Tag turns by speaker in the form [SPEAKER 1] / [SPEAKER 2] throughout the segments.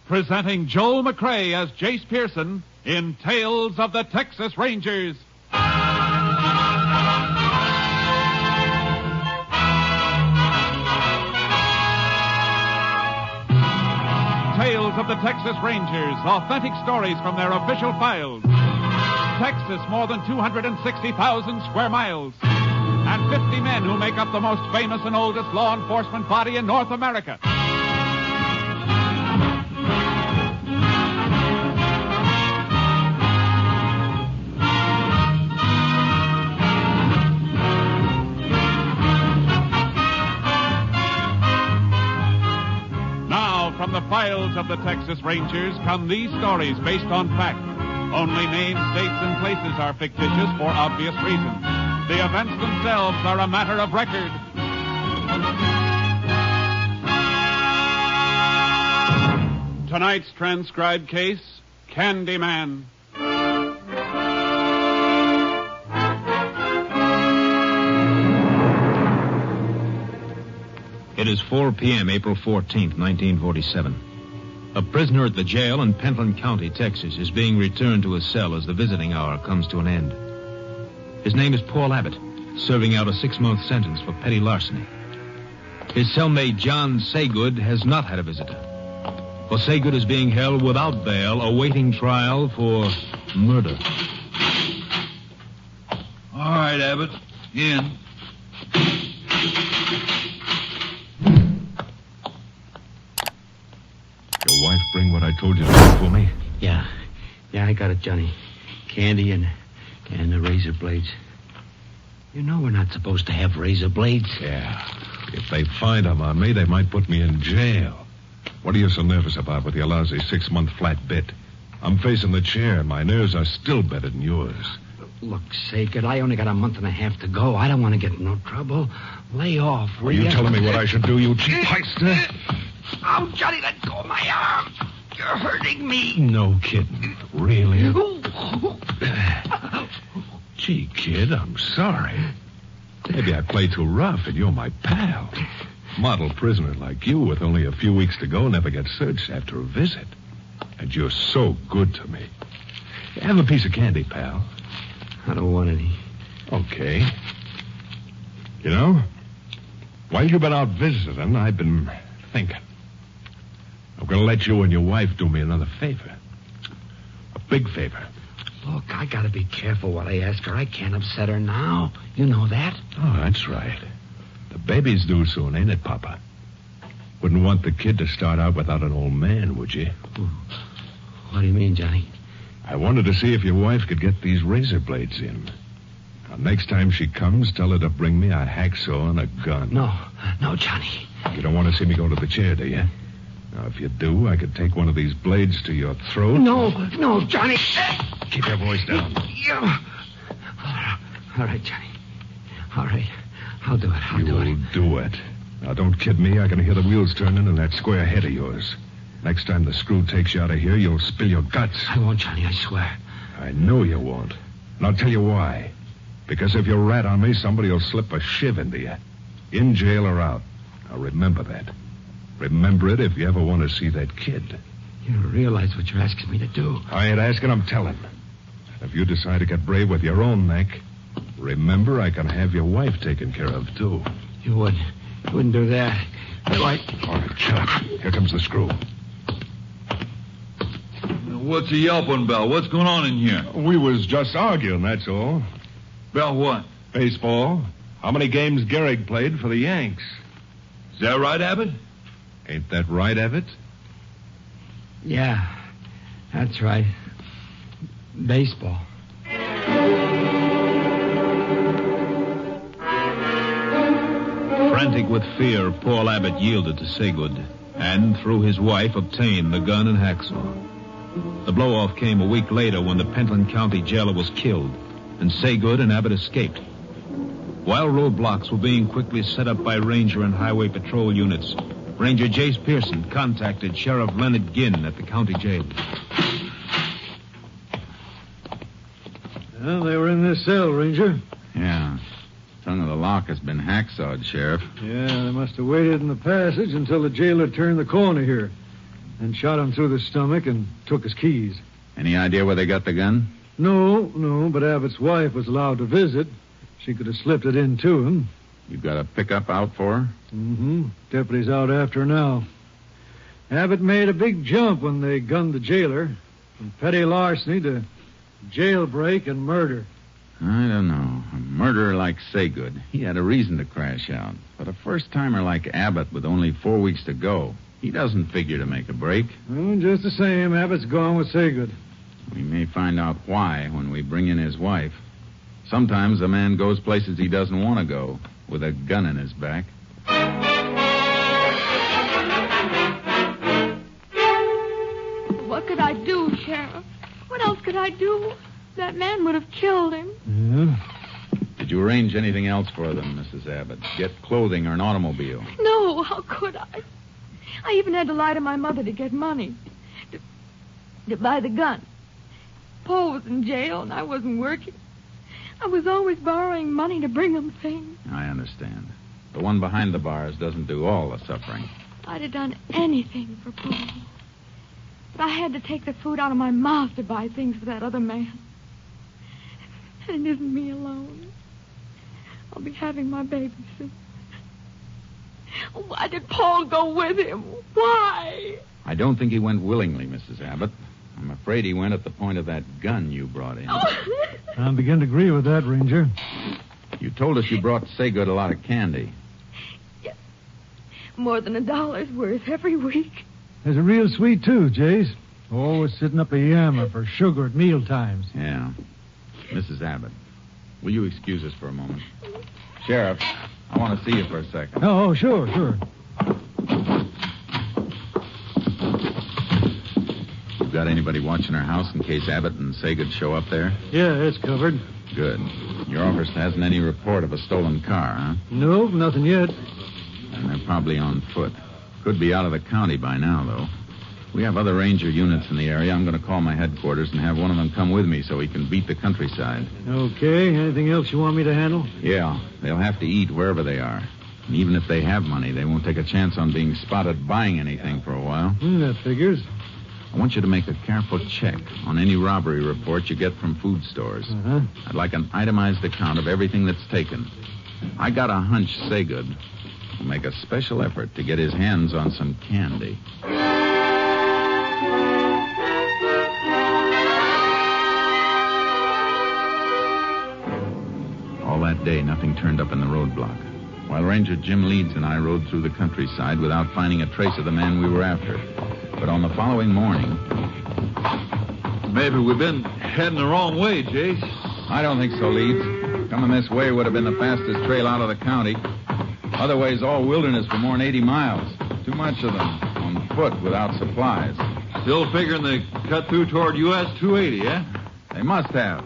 [SPEAKER 1] presenting Joel McCrea as Jace Pearson in Tales of the Texas Rangers. Tales of the Texas Rangers, authentic stories from their official files. Texas, more than 260,000 square miles. And 50 men who make up the most famous and oldest law enforcement body in North America. Now, from the files of the Texas Rangers come these stories based on fact. Only names, dates, and places are fictitious for obvious reasons. The events themselves are a matter of record. Tonight's transcribed case, Candyman.
[SPEAKER 2] It is 4 p.m., April 14th, 1947. A prisoner at the jail in Pentland County, Texas, is being returned to his cell as the visiting hour comes to an end. His name is Paul Abbott, serving out a 6-month sentence for petty larceny. His cellmate, John Saygood, has not had a visitor. For Saygood is being held without bail, awaiting trial for murder.
[SPEAKER 3] All right, Abbott. In.
[SPEAKER 4] Your wife bring what I told you to do for me?
[SPEAKER 5] Yeah, I got it, Johnny. Candy and the razor blades. You know we're not supposed to have razor blades.
[SPEAKER 4] Yeah. If they find them on me, they might put me in jail. What are you so nervous about with your lousy 6-month flat bit? I'm facing the chair, and my nerves are still better than yours.
[SPEAKER 5] Look, Saygood, I only got a month and a half to go. I don't want to get in no trouble. Lay off, will you?
[SPEAKER 4] Are you telling me what I should do, you cheap heister?
[SPEAKER 5] Oh, Johnny, let go of my arm. You're hurting me.
[SPEAKER 4] No kidding. Really? Gee, kid, I'm sorry. Maybe I played too rough, and you're my pal. Model prisoner like you with only a few weeks to go never gets searched after a visit. And you're so good to me. Have a piece of candy, pal.
[SPEAKER 5] I don't want any.
[SPEAKER 4] Okay. You know, while you've been out visiting, I've been thinking. I'm going to let you and your wife do me another favor. A big favor.
[SPEAKER 5] Look, I got to be careful what I ask her. I can't upset her now. You know that?
[SPEAKER 4] Oh, that's right. The baby's due soon, ain't it, Papa? Wouldn't want the kid to start out without an old man, would you?
[SPEAKER 5] What do you mean, Johnny?
[SPEAKER 4] I wanted to see if your wife could get these razor blades in. Now, next time she comes, tell her to bring me a hacksaw and a gun.
[SPEAKER 5] No, Johnny.
[SPEAKER 4] You don't want to see me go to the chair, do you? Now, if you do, I could take one of these blades to your throat.
[SPEAKER 5] No, Johnny.
[SPEAKER 4] Keep your voice down.
[SPEAKER 5] All right, Johnny. All right. I'll do it.
[SPEAKER 4] You'll do it. Now, don't kid me. I can hear the wheels turning in that square head of yours. Next time the screw takes you out of here, you'll spill your guts.
[SPEAKER 5] I won't, Johnny, I swear.
[SPEAKER 4] I know you won't. And I'll tell you why. Because if you rat on me, somebody will slip a shiv into you. In jail or out. Now, remember that. Remember it if you ever want to see that kid.
[SPEAKER 5] You don't realize what you're asking me to do.
[SPEAKER 4] I ain't asking, I'm telling. If you decide to get brave with your own neck, remember I can have your wife taken care of, too.
[SPEAKER 5] You wouldn't do that.
[SPEAKER 4] All right, shut up. Here comes the screw.
[SPEAKER 3] What's he yelping about? What's going on in here?
[SPEAKER 4] We was just arguing, that's all.
[SPEAKER 3] About what?
[SPEAKER 4] Baseball. How many games Gehrig played for the Yanks?
[SPEAKER 3] Is that right, Abbott?
[SPEAKER 4] Ain't that right, Abbott?
[SPEAKER 5] Yeah, that's right. Baseball.
[SPEAKER 2] Frantic with fear, Paul Abbott yielded to Saygood and, through his wife, obtained the gun and hacksaw. The blow-off came a week later when the Pentland County jailer was killed, and Saygood and Abbott escaped. While roadblocks were being quickly set up by Ranger and Highway Patrol units, Ranger Jace Pearson contacted Sheriff Leonard Ginn at the county jail.
[SPEAKER 6] Well, they were in this cell, Ranger.
[SPEAKER 7] Yeah. Tongue of the lock has been hacksawed, Sheriff.
[SPEAKER 6] Yeah, they must have waited in the passage until the jailer turned the corner here. and shot him through the stomach and took his keys.
[SPEAKER 7] Any idea where they got the gun?
[SPEAKER 6] No, but Abbott's wife was allowed to visit. She could have slipped it in to him.
[SPEAKER 7] You got a pickup out for her?
[SPEAKER 6] Mm-hmm. Deputy's out after her now. Abbott made a big jump when they gunned the jailer. From petty larceny to jailbreak and murder.
[SPEAKER 7] I don't know. A murderer like Saygood, he had a reason to crash out. But a first-timer like Abbott with only 4 weeks to go, he doesn't figure to make a break.
[SPEAKER 6] Well, just the same, Abbott's gone with Saygood.
[SPEAKER 7] We may find out why when we bring in his wife. Sometimes a man goes places he doesn't want to go, with a gun in his back.
[SPEAKER 8] What could I do, Sheriff? What else could I do? That man would have killed him.
[SPEAKER 6] Yeah?
[SPEAKER 7] Did you arrange anything else for them, Mrs. Abbott? Get clothing or an automobile?
[SPEAKER 8] No, how could I? I even had to lie to my mother to get money. To buy the gun. Paul was in jail and I wasn't working. I was always borrowing money to bring him things.
[SPEAKER 7] I understand. The one behind the bars doesn't do all the suffering.
[SPEAKER 8] I'd have done anything for Paul. But I had to take the food out of my mouth to buy things for that other man. And it isn't me alone. I'll be having my baby soon. Why did Paul go with him? Why?
[SPEAKER 7] I don't think he went willingly, Mrs. Abbott. I'm afraid he went at the point of that gun you brought in.
[SPEAKER 8] Oh.
[SPEAKER 6] I begin to agree with that, Ranger.
[SPEAKER 7] You told us you brought Saygood a lot of candy.
[SPEAKER 8] Yes. More than $1 worth every week.
[SPEAKER 6] There's a real sweet, too, Jace. Always sitting up a yammer for sugar at meal times.
[SPEAKER 7] Yeah. Mrs. Abbott, will you excuse us for a moment? Sheriff, I want to see you for a second.
[SPEAKER 6] Oh, sure.
[SPEAKER 7] You got anybody watching our house in case Abbott and Saygood show up there?
[SPEAKER 6] Yeah, it's covered.
[SPEAKER 7] Good. Your office hasn't any report of a stolen car, huh?
[SPEAKER 6] Nope, nothing yet.
[SPEAKER 7] And they're probably on foot. Could be out of the county by now, though. We have other ranger units in the area. I'm going to call my headquarters and have one of them come with me so he can beat the countryside.
[SPEAKER 6] Okay. Anything else you want me to handle?
[SPEAKER 7] Yeah. They'll have to eat wherever they are. And even if they have money, they won't take a chance on being spotted buying anything for a while.
[SPEAKER 6] That figures.
[SPEAKER 7] I want you to make a careful check on any robbery report you get from food stores.
[SPEAKER 6] Uh-huh.
[SPEAKER 7] I'd like an itemized account of everything that's taken. I got a hunch Saygood will make a special effort to get his hands on some candy. All that day, nothing turned up in the roadblock, while Ranger Jim Leeds and I rode through the countryside without finding a trace of the man we were after. But on the following morning...
[SPEAKER 3] Maybe we've been heading the wrong way, Jace.
[SPEAKER 7] I don't think so, Leeds. Coming this way would have been the fastest trail out of the county. Otherwise, all wilderness for more than 80 miles. Too much of them on foot without supplies.
[SPEAKER 3] Still figuring they cut through toward U.S. 280, eh?
[SPEAKER 7] They must have.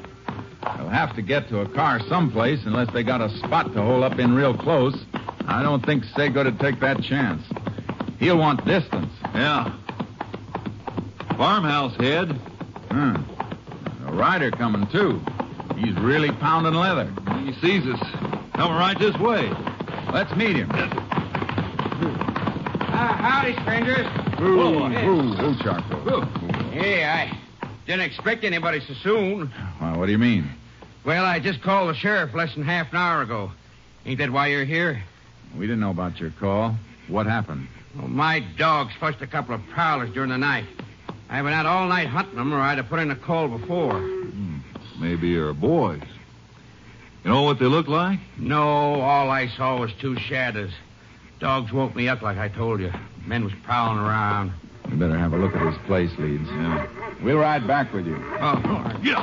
[SPEAKER 7] They'll have to get to a car someplace unless they got a spot to hole up in real close. I don't think Saygood would take that chance. He'll want distance.
[SPEAKER 3] Yeah. Farmhouse head.
[SPEAKER 7] A rider coming, too. He's really pounding leather.
[SPEAKER 3] He sees us. Coming right this way.
[SPEAKER 7] Let's meet him.
[SPEAKER 5] Howdy, strangers.
[SPEAKER 7] Ooh, Charco.
[SPEAKER 5] Hey, I didn't expect anybody so soon.
[SPEAKER 7] Well, what do you mean?
[SPEAKER 5] Well, I just called the sheriff less than half an hour ago. Ain't that why you're here?
[SPEAKER 7] We didn't know about your call. What happened?
[SPEAKER 5] Well, my dogs flushed a couple of prowlers during the night. I've been out all night hunting them, or I'd have put in a call before.
[SPEAKER 3] Maybe you're boys. You know what they look like?
[SPEAKER 5] No, all I saw was two shadows. Dogs woke me up like I told you. Men was prowling around.
[SPEAKER 7] We better have a look at his place, Leeds.
[SPEAKER 3] Yeah.
[SPEAKER 7] We'll ride back with you.
[SPEAKER 5] Oh, all right.
[SPEAKER 7] Yeah.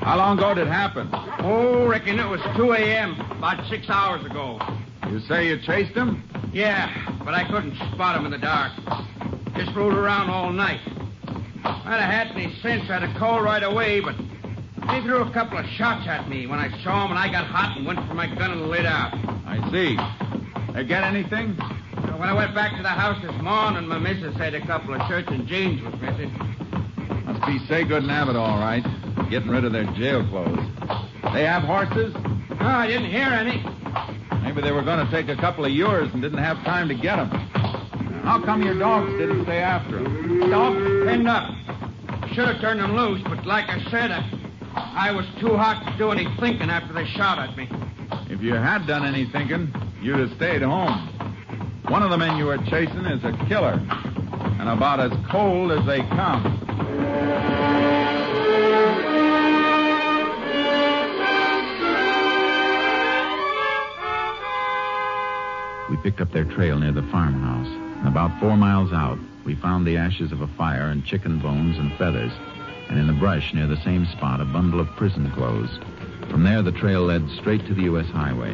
[SPEAKER 7] How long ago did it happen?
[SPEAKER 5] Oh, reckon it was 2 a.m., about 6 hours ago.
[SPEAKER 7] You say you chased him?
[SPEAKER 5] Yeah, but I couldn't spot him in the dark. Just rode around all night. If I'd have had any sense, I'd have called right away, but they threw a couple of shots at me when I saw him, and I got hot and went for my gun and lit out.
[SPEAKER 7] I see. They get anything?
[SPEAKER 5] So when I went back to the house this morning, my missus said a couple of shirts and jeans was missing.
[SPEAKER 7] Must be Saygood and Abbott, all right. Getting rid of their jail clothes. They have horses?
[SPEAKER 5] Oh, I didn't hear any.
[SPEAKER 7] Maybe they were going to take a couple of yours and didn't have time to get them. How come your dogs didn't stay after him?
[SPEAKER 5] Dogs were pinned up. Should have turned them loose, but like I said, I was too hot to do any thinking after they shot at me.
[SPEAKER 7] If you had done any thinking, you'd have stayed home. One of the men you were chasing is a killer, and about as cold as they come. We picked up their trail near the farmhouse. About 4 miles out, we found the ashes of a fire and chicken bones and feathers, and in the brush near the same spot, a bundle of prison clothes. From there, the trail led straight to the U.S. highway.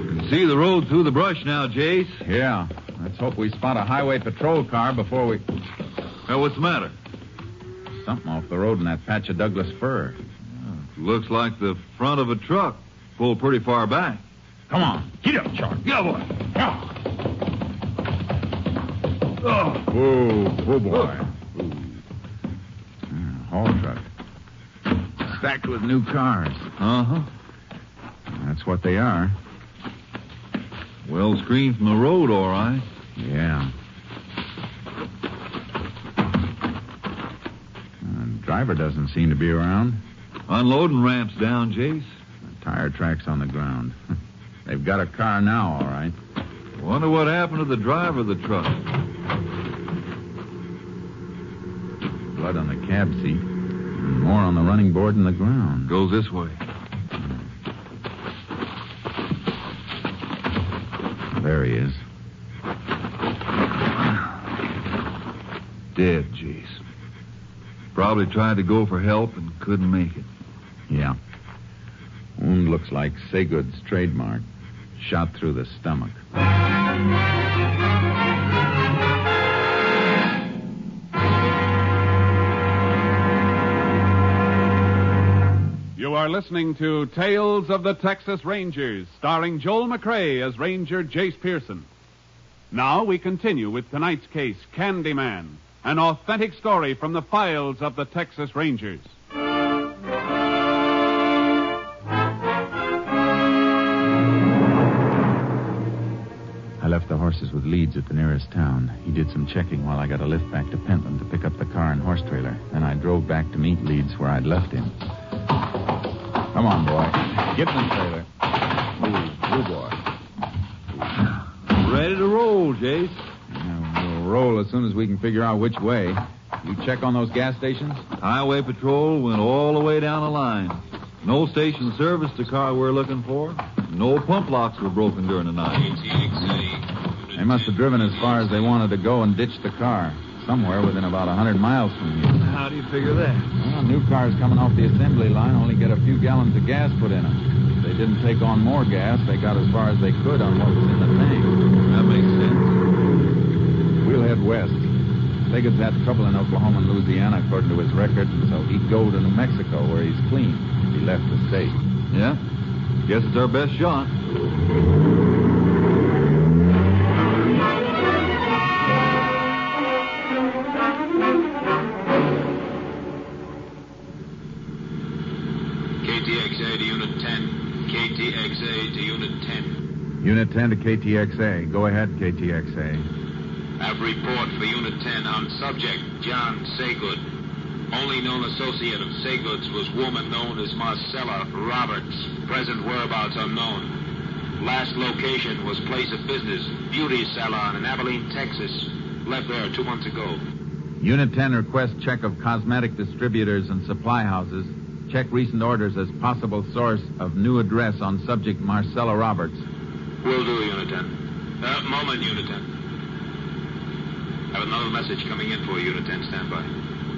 [SPEAKER 3] Can see the road through the brush now, Jace.
[SPEAKER 7] Yeah. Let's hope we spot a highway patrol car before we...
[SPEAKER 3] Well, what's the matter?
[SPEAKER 7] Something off the road in that patch of Douglas fir.
[SPEAKER 3] Looks like the front of a truck pulled pretty far back.
[SPEAKER 7] Come on. Get up, Charky.
[SPEAKER 3] Yeah, boy.
[SPEAKER 7] Yeah.
[SPEAKER 3] Oh.
[SPEAKER 7] Whoa, boy. Haul truck. Stacked with new cars.
[SPEAKER 3] Uh-huh.
[SPEAKER 7] That's what they are.
[SPEAKER 3] Well screened from the road, all right.
[SPEAKER 7] Yeah. Driver doesn't seem to be around.
[SPEAKER 3] Unloading ramps down, Jace.
[SPEAKER 7] Tire tracks on the ground. They've got a car now, all right.
[SPEAKER 3] Wonder what happened to the driver of the truck.
[SPEAKER 7] Blood on the cab seat. And more on the running board in the ground.
[SPEAKER 3] Goes this way.
[SPEAKER 7] There he is.
[SPEAKER 3] Dead, Jace. Probably tried to go for help and couldn't make it.
[SPEAKER 7] Yeah. Wound looks like Saygood's trademark. Shot through the stomach.
[SPEAKER 1] You are listening to Tales of the Texas Rangers, starring Joel McCrea as Ranger Jace Pearson. Now we continue with tonight's case, Candyman, an authentic story from the files of the Texas Rangers.
[SPEAKER 7] I left the horses with Leeds at the nearest town. He did some checking while I got a lift back to Pentland to pick up the car and horse trailer. Then I drove back to meet Leeds where I'd left him. Come on, boy. Get in the trailer. Move, boy.
[SPEAKER 3] Ready to roll, Jace.
[SPEAKER 7] Yeah, we'll roll as soon as we can figure out which way. You check on those gas stations?
[SPEAKER 3] Highway patrol went all the way down the line. No station serviced the car we're looking for. No pump locks were broken during the night.
[SPEAKER 7] They must have driven as far as they wanted to go and ditched the car. Somewhere within about 100 miles from here.
[SPEAKER 3] How do you figure that?
[SPEAKER 7] Well, new cars coming off the assembly line only get a few gallons of gas put in them. If they didn't take on more gas, they got as far as they could on what was in the tank.
[SPEAKER 3] That makes sense.
[SPEAKER 7] We'll head west. Saygood's had trouble in Oklahoma and Louisiana, according to his record, and so he'd go to New Mexico, where he's clean, if he left the state.
[SPEAKER 3] Yeah? Guess it's our best shot.
[SPEAKER 2] KTXA to Unit 10. KTXA to Unit 10.
[SPEAKER 7] Unit 10 to KTXA. Go ahead, KTXA.
[SPEAKER 2] Have report for Unit 10 on subject John Saygood. Only known associate of Saygood's was woman known as Marcella Roberts. Present whereabouts unknown. Last location was place of business, beauty salon in Abilene, Texas. Left there 2 months ago.
[SPEAKER 7] Unit 10 requests check of cosmetic distributors and supply houses. Check recent orders as possible source of new address on subject Marcella Roberts.
[SPEAKER 2] Will do, Unit 10. Moment, Unit 10. Have another message coming in for Unit 10. Stand by.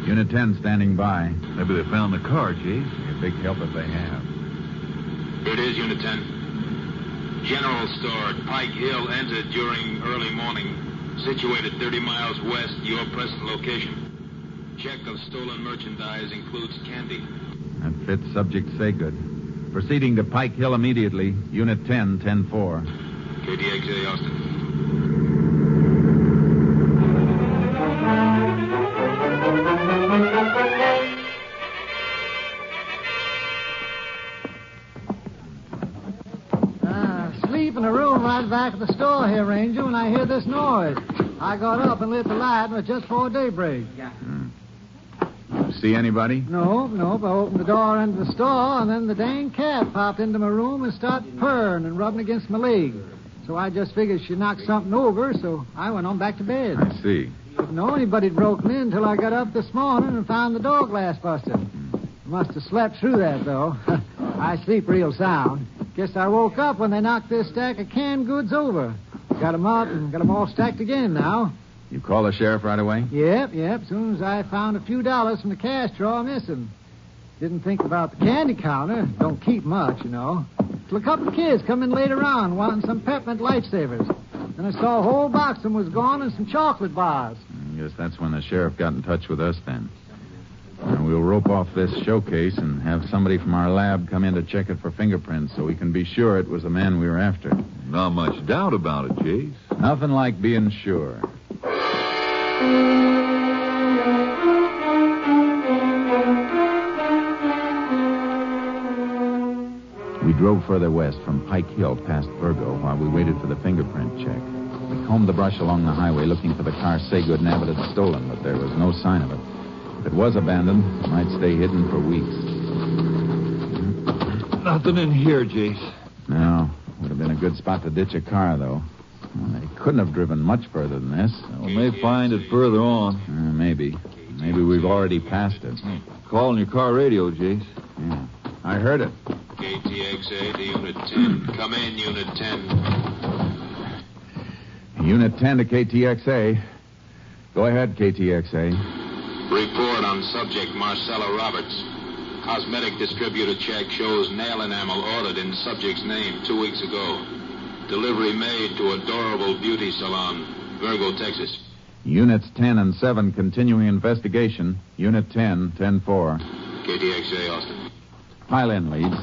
[SPEAKER 7] Unit 10 standing by.
[SPEAKER 3] Maybe they found the car, Jace.
[SPEAKER 7] Be a big help if they have.
[SPEAKER 2] Here it is, Unit 10. General store at Pike Hill entered during early morning. Situated 30 miles west, your present location. Check of stolen merchandise includes candy.
[SPEAKER 7] That fits subject Saygood. Proceeding to Pike Hill immediately. Unit 10, 10-4.
[SPEAKER 2] KTXA, Austin.
[SPEAKER 6] the room right back of the store here, Ranger, when I hear this noise. I got up and lit the light, and it was just before daybreak.
[SPEAKER 5] Yeah.
[SPEAKER 7] See anybody?
[SPEAKER 6] No. I opened the door into the store, and then the dang cat popped into my room and started purring and rubbing against my leg. So I just figured she knocked something over, so I went on back to bed.
[SPEAKER 7] I see.
[SPEAKER 6] Didn't know anybody'd broken in until I got up this morning and found the door glass busted. Must have slept through that, though. I sleep real sound. Guess I woke up when they knocked this stack of canned goods over. Got 'em out and got 'em all stacked again now.
[SPEAKER 7] You call the sheriff right away?
[SPEAKER 6] Yep. As soon as I found a few dollars from the cash drawer missing. Didn't think about the candy counter. Don't keep much, you know. Till a couple of kids come in later on wanting some peppermint lifesavers. Then I saw a whole box of them was gone and some chocolate bars.
[SPEAKER 7] I guess that's when the sheriff got in touch with us then. And we'll rope off this showcase and have somebody from our lab come in to check it for fingerprints so we can be sure it was the man we were after.
[SPEAKER 3] Not much doubt about it, Jace.
[SPEAKER 7] Nothing like being sure. We drove further west from Pike Hill past Virgo while we waited for the fingerprint check. We combed the brush along the highway looking for the car Saygood and Abbott had stolen, but there was no sign of it. If it was abandoned, it might stay hidden for weeks.
[SPEAKER 3] Nothing in here, Jace.
[SPEAKER 7] No, would have been a good spot to ditch a car, though. Well, they couldn't have driven much further than this.
[SPEAKER 3] We may find it further on.
[SPEAKER 7] Maybe. Maybe we've already passed it.
[SPEAKER 3] Calling your car radio, Jace.
[SPEAKER 7] Yeah, I heard it.
[SPEAKER 2] KTXA to Unit 10. Come in, Unit 10.
[SPEAKER 7] Unit 10 to KTXA. Go ahead, KTXA.
[SPEAKER 2] Report on subject Marcella Roberts. Cosmetic distributor check shows nail enamel ordered in subject's name 2 weeks ago. Delivery made to Adorable Beauty Salon, Virgo, Texas.
[SPEAKER 7] Units 10 and 7 continuing investigation. Unit 10, 10-4.
[SPEAKER 2] KTXA, Austin.
[SPEAKER 7] Pile in, Leeds.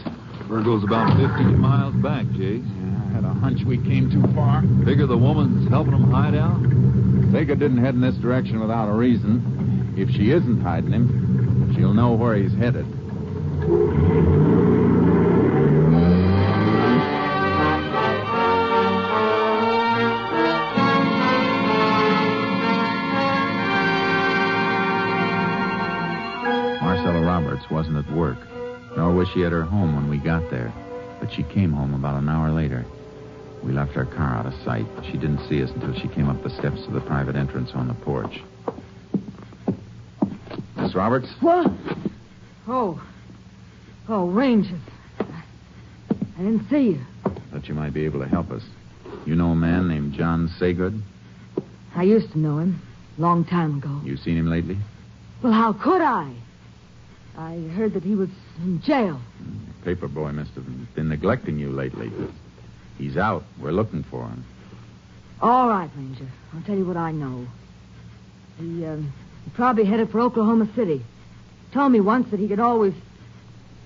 [SPEAKER 3] Virgo's about 15 miles back, Jace.
[SPEAKER 7] I had a hunch we came too far.
[SPEAKER 3] Figure the woman's helping them hide out?
[SPEAKER 7] Saygood didn't head in this direction without a reason. If she isn't hiding him, she'll know where he's headed. Marcella Roberts wasn't at work, nor was she at her home when we got there, but she came home about an hour later. We left our car out of sight. She didn't see us until she came up the steps to the private entrance on the porch. Miss Roberts?
[SPEAKER 8] What? Oh, Ranger. I didn't see you.
[SPEAKER 7] Thought you might be able to help us. You know a man named John Saygood?
[SPEAKER 8] I used to know him. Long time ago.
[SPEAKER 7] You seen him lately?
[SPEAKER 8] Well, how could I? I heard that he was in jail.
[SPEAKER 7] The paper boy must have been neglecting you lately. He's out. We're looking for him.
[SPEAKER 8] All right, Ranger. I'll tell you what I know. He probably headed for Oklahoma City. Told me once that he could always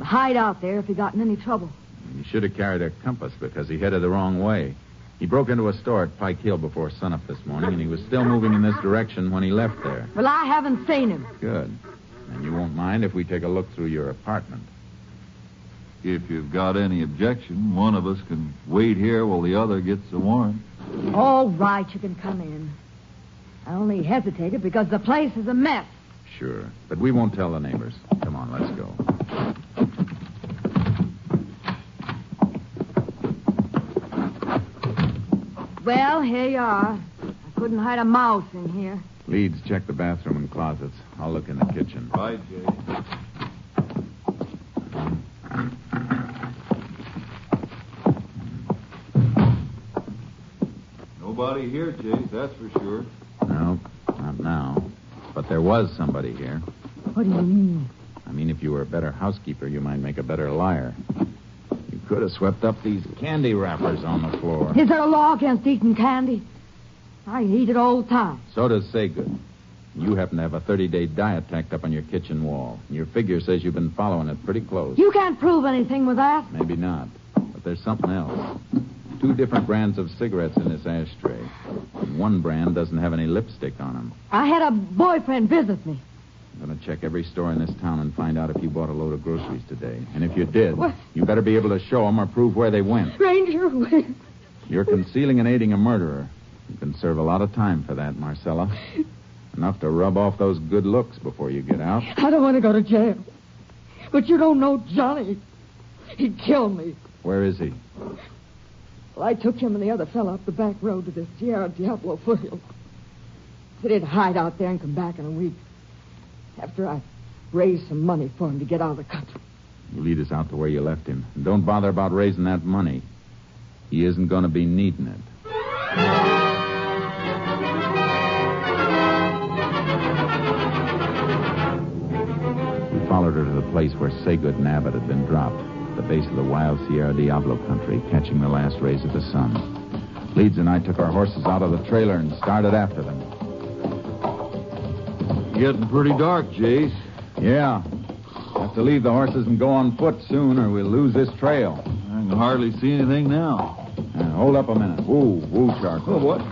[SPEAKER 8] hide out there if he got in any trouble.
[SPEAKER 7] He should have carried a compass because he headed the wrong way. He broke into a store at Pike Hill before sunup this morning, and he was still moving in this direction when he left there.
[SPEAKER 8] Well, I haven't seen him.
[SPEAKER 7] Good. And you won't mind if we take a look through your apartment.
[SPEAKER 3] If you've got any objection, one of us can wait here while the other gets the warrant.
[SPEAKER 8] All right, you can come in. I only hesitated because the place is a mess.
[SPEAKER 7] Sure. But we won't tell the neighbors. Come on, let's go.
[SPEAKER 8] Well, here you are. I couldn't hide a mouse in here.
[SPEAKER 7] Leeds, check the bathroom and closets. I'll look in the kitchen.
[SPEAKER 3] Right, Jay. Nobody here, Jay, that's for sure.
[SPEAKER 7] No, not now. But there was somebody here.
[SPEAKER 8] What do you mean?
[SPEAKER 7] I mean, if you were a better housekeeper, you might make a better liar. You could have swept up these candy wrappers on the floor.
[SPEAKER 8] Is there a law against eating candy? I eat it all the time.
[SPEAKER 7] So does Saygood. You happen to have a 30-day diet tacked up on your kitchen wall. And your figure says you've been following it pretty close.
[SPEAKER 8] You can't prove anything with that.
[SPEAKER 7] Maybe not. But there's something else. 2 different brands of cigarettes in this ashtray. And one brand doesn't have any lipstick on them.
[SPEAKER 8] I had a boyfriend visit me.
[SPEAKER 7] I'm going to check every store in this town and find out if you bought a load of groceries today. And if you did,
[SPEAKER 8] What?
[SPEAKER 7] you better be able to show them or prove where they went.
[SPEAKER 8] Ranger,
[SPEAKER 7] You're concealing and aiding a murderer. You can serve a lot of time for that, Marcella. Enough to rub off those good looks before you get out.
[SPEAKER 8] I don't want to go to jail. But you don't know Johnny. He'd kill me.
[SPEAKER 7] Where is he?
[SPEAKER 8] Well, I took him and the other fellow up the back road to the Sierra Diablo foothills. Said he'd hide out there and come back in a week. After I raised some money for him to get out of the country.
[SPEAKER 7] You lead us out to where you left him. And don't bother about raising that money. He isn't going to be needing it. We followed her to the place where Saygood and Abbott had been dropped, at the base of the wild Sierra Diablo country, catching the last rays of the sun. Leeds and I took our horses out of the trailer and started after them.
[SPEAKER 3] Getting pretty dark, Jace.
[SPEAKER 7] Yeah. Have to leave the horses and go on foot soon, or we'll lose this trail.
[SPEAKER 3] I can hardly see anything now.
[SPEAKER 7] Hold up a minute. Woo, Charky.
[SPEAKER 3] Oh, what?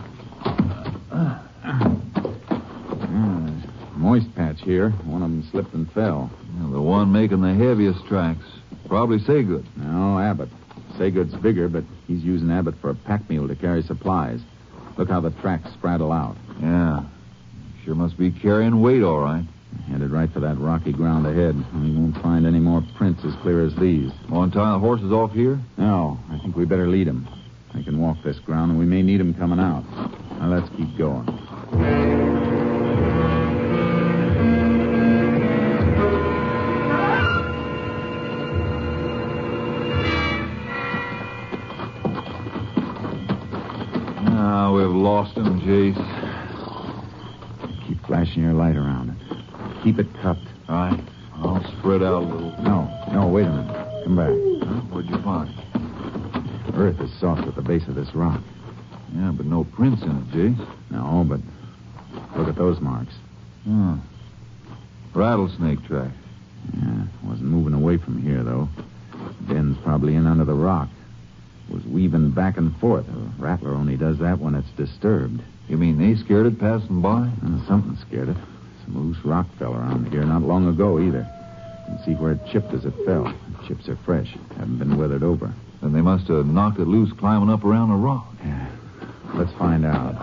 [SPEAKER 7] Moist patch here. One of them slipped and fell.
[SPEAKER 3] Yeah, the one making the heaviest tracks. Probably Saygood.
[SPEAKER 7] No, Abbott. Saygood's bigger, but he's using Abbott for a pack mule to carry supplies. Look how the tracks spraddle out.
[SPEAKER 3] Yeah. Sure must be carrying weight, all right.
[SPEAKER 7] Headed right for that rocky ground ahead. We won't find any more prints as clear as these.
[SPEAKER 3] Want to tie the horses off here?
[SPEAKER 7] No, I think we better lead them. They can walk this ground, and we may need them coming out. Now, let's keep going.
[SPEAKER 3] Now we've lost him, Jace.
[SPEAKER 7] Keep flashing your light around it. Keep it cupped.
[SPEAKER 3] All right. I'll spread out a little.
[SPEAKER 7] No, wait a minute. Come back.
[SPEAKER 3] Huh? What'd you find?
[SPEAKER 7] Earth is soft at the base of this rock.
[SPEAKER 3] Yeah, but no prints in it, Jace.
[SPEAKER 7] No, but look at those marks.
[SPEAKER 3] Oh. Rattlesnake track.
[SPEAKER 7] Yeah, wasn't moving away from here, though. Den's probably in under the rock. Was weaving back and forth. A rattler only does that when it's disturbed.
[SPEAKER 3] You mean they scared it passing by?
[SPEAKER 7] Something scared it. Some loose rock fell around here not long ago, either. You can see where it chipped as it fell. The chips are fresh. Haven't been weathered over.
[SPEAKER 3] Then they must have knocked it loose climbing up around the rock.
[SPEAKER 7] Yeah. Let's find out.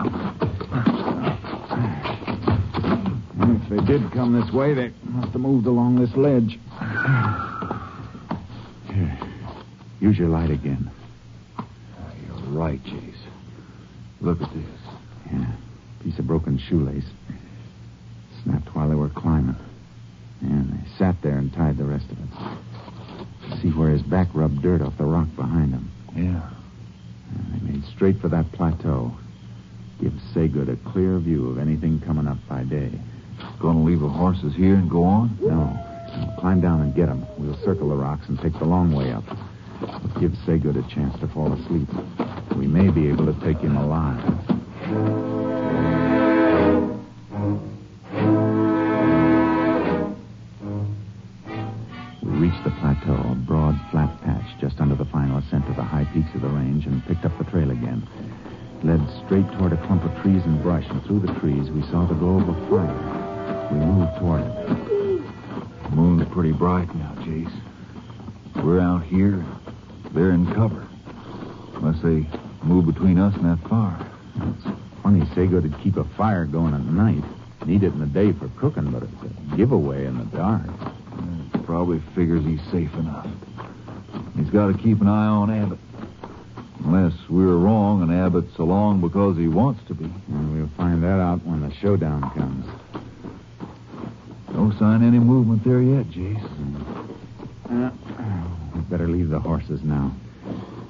[SPEAKER 7] If they did come this way, they must have moved along this ledge. Here. Use your light again.
[SPEAKER 3] You're right, Jace. Look at this.
[SPEAKER 7] Yeah. Piece of broken shoelace. Snapped while they were climbing. And they sat there and tied the rest of it. See where his back rubbed dirt off the rock behind him.
[SPEAKER 3] Yeah.
[SPEAKER 7] And they made straight for that plateau. Give Saygood a clear view of anything coming up by day.
[SPEAKER 3] Going to leave the horses here and go on?
[SPEAKER 7] No. Climb down and get them. We'll circle the rocks and take the long way up. We'll give Saygood a chance to fall asleep. We may be able to take him alive. We reached the plateau, a broad, flat patch just under the final ascent to the high peaks of the range, and picked up the trail again. It led straight toward a clump of trees and brush, and through the trees we saw the glow of a fire. We moved toward it.
[SPEAKER 3] The moon's pretty bright now, Jace. We're out here. They're in cover. Unless they move between us and that fire.
[SPEAKER 7] It's funny Saygood would keep a fire going at night. Need it in the day for cooking, but it's a giveaway in the dark.
[SPEAKER 3] Probably figures he's safe enough. He's got to keep an eye on Abbott. Unless we're wrong and Abbott's along because he wants to be.
[SPEAKER 7] And we'll find that out when the showdown comes.
[SPEAKER 3] No sign of any movement there yet, Jace.
[SPEAKER 7] We better leave the horses now.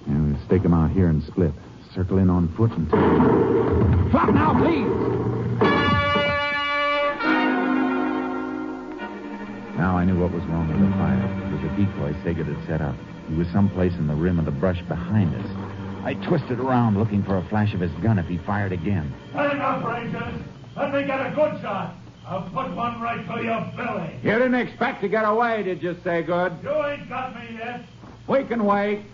[SPEAKER 7] And we'll stake them out here and split. Circle in on foot and...
[SPEAKER 6] Drop now, please!
[SPEAKER 7] Now I knew what was wrong with the fire. It was a decoy Saygood had set up. He was someplace in the rim of the brush behind us. I twisted around looking for a flash of his gun if he fired again.
[SPEAKER 9] Let him up, Rangers. Let me get a good shot. I'll put one right through your belly.
[SPEAKER 6] You didn't expect to get away, did you, Saygood?
[SPEAKER 9] You ain't got me yet.
[SPEAKER 6] We can wait.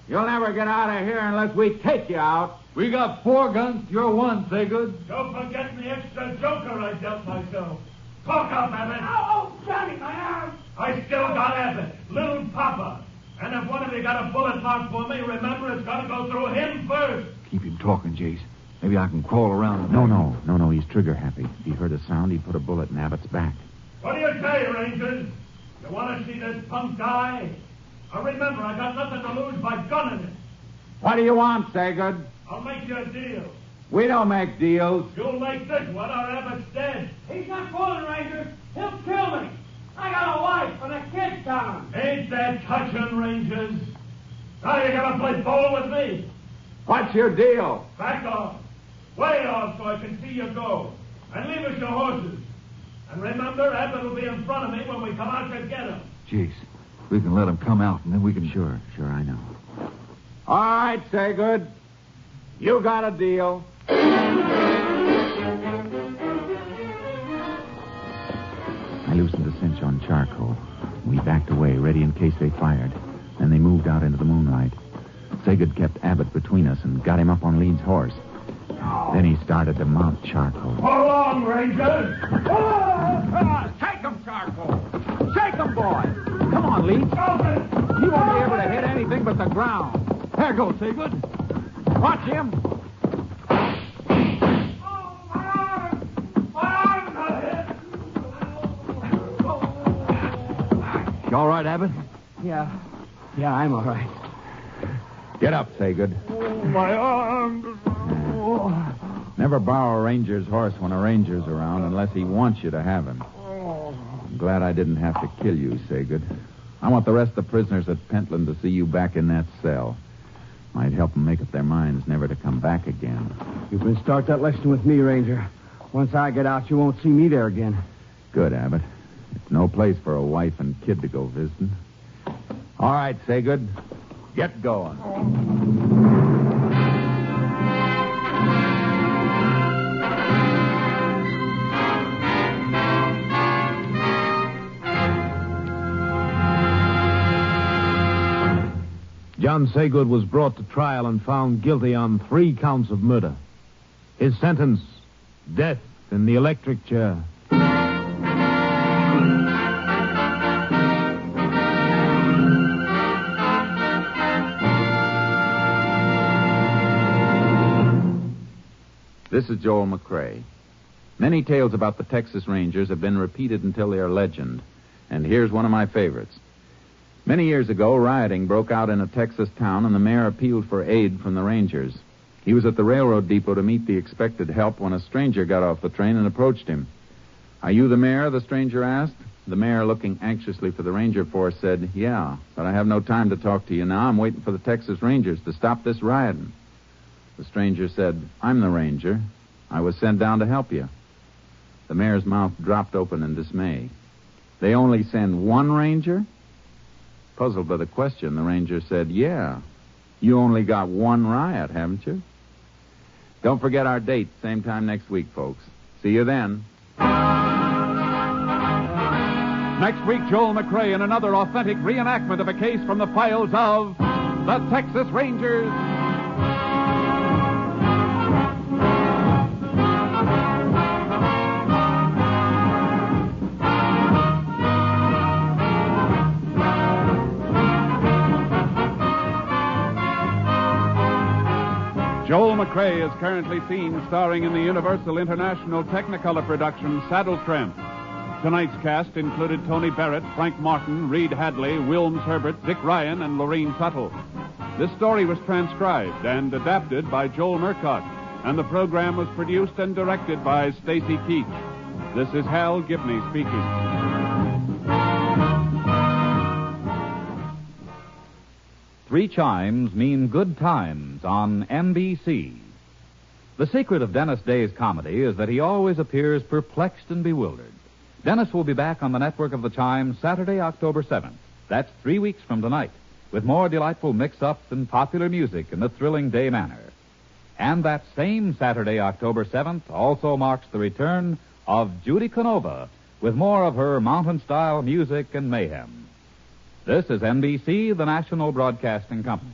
[SPEAKER 6] You'll never get out of here unless we take you out.
[SPEAKER 3] We got 4 guns. You're 1, Saygood.
[SPEAKER 9] Don't forget the extra joker I dealt myself. Talk up, Abbott. Oh, Johnny, my arm. I still got Abbott. Little Papa. And if one of you got a bullet mark for me, remember it's got to go through him first.
[SPEAKER 3] Keep him talking, Jace. Maybe I can crawl around.
[SPEAKER 7] No. He's trigger happy. If he heard a sound, he'd put a bullet in Abbott's back.
[SPEAKER 9] What do you say, Rangers? You want to see this punk die? Now remember, I got nothing to lose by gunning it.
[SPEAKER 10] What do you want, Saygood?
[SPEAKER 9] I'll make you a deal.
[SPEAKER 10] We don't make deals.
[SPEAKER 9] You'll make this one, or Abbott's dead.
[SPEAKER 5] He's not fooling, Rangers. He'll kill me. I got a wife and a kid down.
[SPEAKER 9] Ain't that touching, Rangers? Now you're going to play ball with me.
[SPEAKER 10] What's your deal?
[SPEAKER 9] Back off. Way off so I can see you go. And leave us your horses. And remember, Abbott will be in front of me when we come out to get him.
[SPEAKER 3] Jace, we can let him come out, and then we can...
[SPEAKER 7] Sure, I know.
[SPEAKER 10] All right, Saygood. You got a deal.
[SPEAKER 7] I loosened the cinch on Charcoal. We backed away, ready in case they fired. Then they moved out into the moonlight. Saygood kept Abbott between us and got him up on Leeds' horse. Then he started to mount Charcoal.
[SPEAKER 9] Pull along, Rangers.
[SPEAKER 10] Take him, Charcoal. Shake him, boy. Come on, Leeds. He won't be able to hit anything but the ground.
[SPEAKER 6] There goes Saygood.
[SPEAKER 10] Watch him.
[SPEAKER 3] You all right, Abbott?
[SPEAKER 6] Yeah, I'm all right.
[SPEAKER 7] Get up, Saygood.
[SPEAKER 9] My arms.
[SPEAKER 7] Never borrow a ranger's horse when a ranger's around unless he wants you to have him. I'm glad I didn't have to kill you, Saygood. I want the rest of the prisoners at Pentland to see you back in that cell. Might help them make up their minds never to come back again.
[SPEAKER 6] You can start that lesson with me, Ranger. Once I get out, you won't see me there again.
[SPEAKER 7] Good, Abbott. It's no place for a wife and kid to go visiting. All right, Saygood. Get going.
[SPEAKER 2] John Saygood was brought to trial and found guilty on 3 counts of murder. His sentence, death in the electric chair.
[SPEAKER 7] This is Joel McCrea. Many tales about the Texas Rangers have been repeated until they are legend, and here's one of my favorites. Many years ago, rioting broke out in a Texas town, and the mayor appealed for aid from the Rangers. He was at the railroad depot to meet the expected help when a stranger got off the train and approached him. "Are you the mayor?" the stranger asked. The mayor, looking anxiously for the Ranger force, said, "Yeah, but I have no time to talk to you now. I'm waiting for the Texas Rangers to stop this rioting." The stranger said, "I'm the Ranger. I was sent down to help you." The mayor's mouth dropped open in dismay. "They only send one Ranger?" Puzzled by the question, the Ranger said, "Yeah. You only got one riot, haven't you?" Don't forget our date, same time next week, folks. See you then.
[SPEAKER 1] Next week, Joel McCrea in another authentic reenactment of a case from the files of the Texas Rangers. Joel McCrea is currently seen starring in the Universal International Technicolor production Saddle Tramp. Tonight's cast included Tony Barrett, Frank Martin, Reed Hadley, Wilms Herbert, Dick Ryan, and Lorene Tuttle. This story was transcribed and adapted by Joel Murcott, and the program was produced and directed by Stacy Keach. This is Hal Gibney speaking.
[SPEAKER 11] Three chimes mean good times on NBC. The secret of Dennis Day's comedy is that he always appears perplexed and bewildered. Dennis will be back on the network of the Chimes Saturday, October 7th. That's 3 weeks from tonight, with more delightful mix-ups and popular music in the thrilling Day manner. And that same Saturday, October 7th, also marks the return of Judy Canova with more of her mountain-style music and mayhem. This is NBC, the National Broadcasting Company.